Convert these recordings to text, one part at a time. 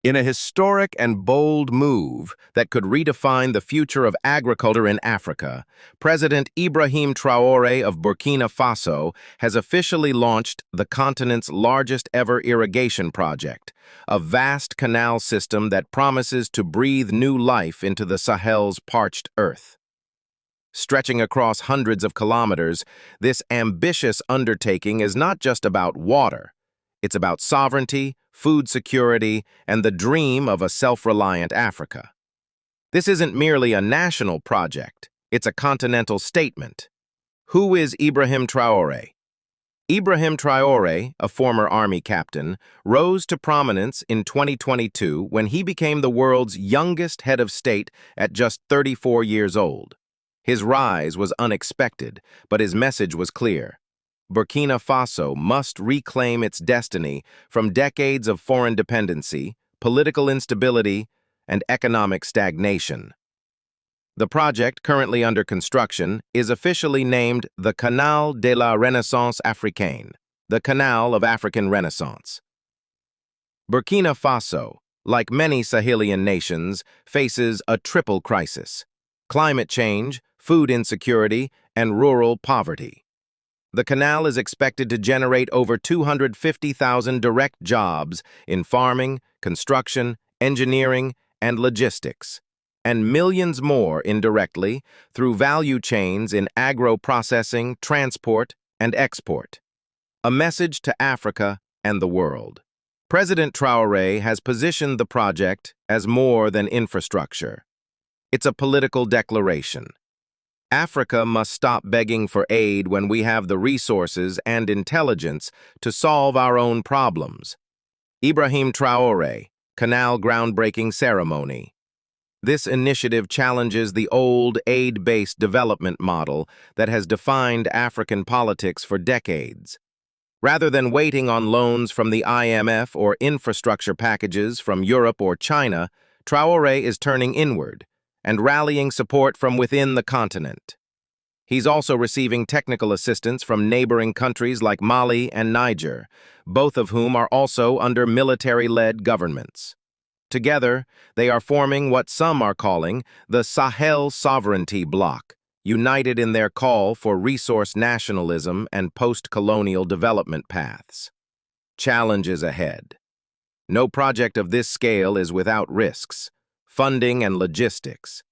In a historic and bold move that could redefine the future of agriculture in Africa, President Ibrahim Traoré of Burkina Faso has officially launched the continent's largest ever irrigation project, a vast canal system that promises to breathe new life into the Sahel's parched earth. Stretching across hundreds of kilometers, this ambitious undertaking is not just about water. It's about sovereignty, food security, and the dream of a self-reliant Africa. This isn't merely a national project, it's a continental statement. Who is Ibrahim Traoré? Ibrahim Traoré, a former army captain, rose to prominence in 2022 when he became the world's youngest head of state at just 34 years old. His rise was unexpected, but his message was clear. Burkina Faso must reclaim its destiny from decades of foreign dependency, political instability, and economic stagnation. The project, currently under construction, is officially named the Canal de la Renaissance Africaine, the Canal of African Renaissance. Burkina Faso, like many Sahelian nations, faces a triple crisis: climate change, food insecurity, and rural poverty. The canal is expected to generate over 250,000 direct jobs in farming, construction, engineering, and logistics, and millions more indirectly through value chains in agro-processing, transport, and export. A message to Africa and the world. President Traoré has positioned the project as more than infrastructure. It's a political declaration. Africa must stop begging for aid when we have the resources and intelligence to solve our own problems. Ibrahim Traoré, Canal Groundbreaking Ceremony. This initiative challenges the old aid-based development model that has defined African politics for decades. Rather than waiting on loans from the IMF or infrastructure packages from Europe or China, Traoré is turning inward and rallying support from within the continent. He's also receiving technical assistance from neighboring countries like Mali and Niger, both of whom are also under military-led governments. Together, they are forming what some are calling the Sahel Sovereignty Bloc, united in their call for resource nationalism and post-colonial development paths. Challenges ahead. No project of this scale is without risks: funding and logistics.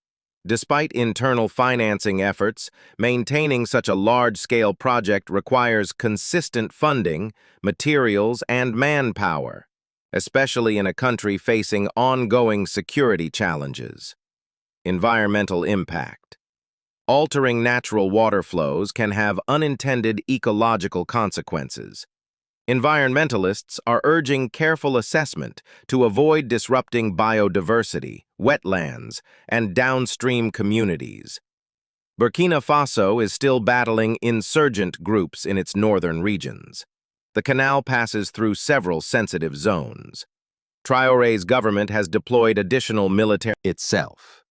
Despite internal financing efforts, maintaining such a large-scale project requires consistent funding, materials, and manpower, especially in a country facing ongoing security challenges. Environmental impact. Altering natural water flows can have unintended ecological consequences. Environmentalists are urging careful assessment to avoid disrupting biodiversity, wetlands, and downstream communities. Burkina Faso is still battling insurgent groups in its northern regions. The canal passes through several sensitive zones. Traoré's government has deployed additional military itself.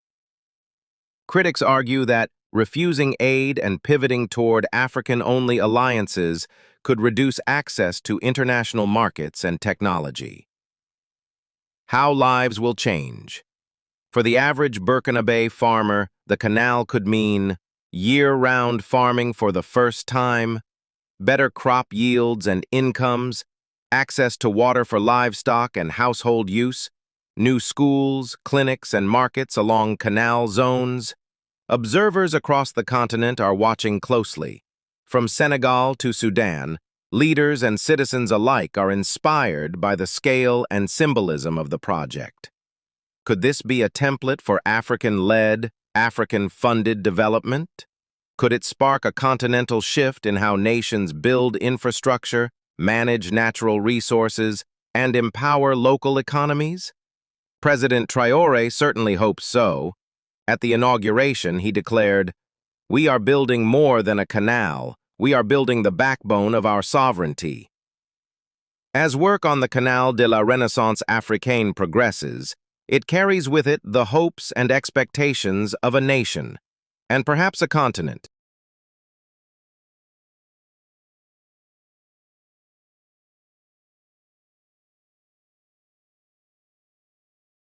Critics argue that refusing aid and pivoting toward African-only alliances could reduce access to international markets and technology. How lives will change. For the average Burkinabe farmer, the canal could mean year-round farming for the first time, better crop yields and incomes, access to water for livestock and household use, new schools, clinics, and markets along canal zones. Observers across the continent are watching closely. From Senegal to Sudan, leaders and citizens alike are inspired by the scale and symbolism of the project. Could this be a template for African-led, African-funded development? Could it spark a continental shift in how nations build infrastructure, manage natural resources, and empower local economies? President Traoré certainly hopes so. At the inauguration, he declared, "We are building more than a canal. We are building the backbone of our sovereignty." As work on the Canal de la Renaissance Africaine progresses, it carries with it the hopes and expectations of a nation, and perhaps a continent.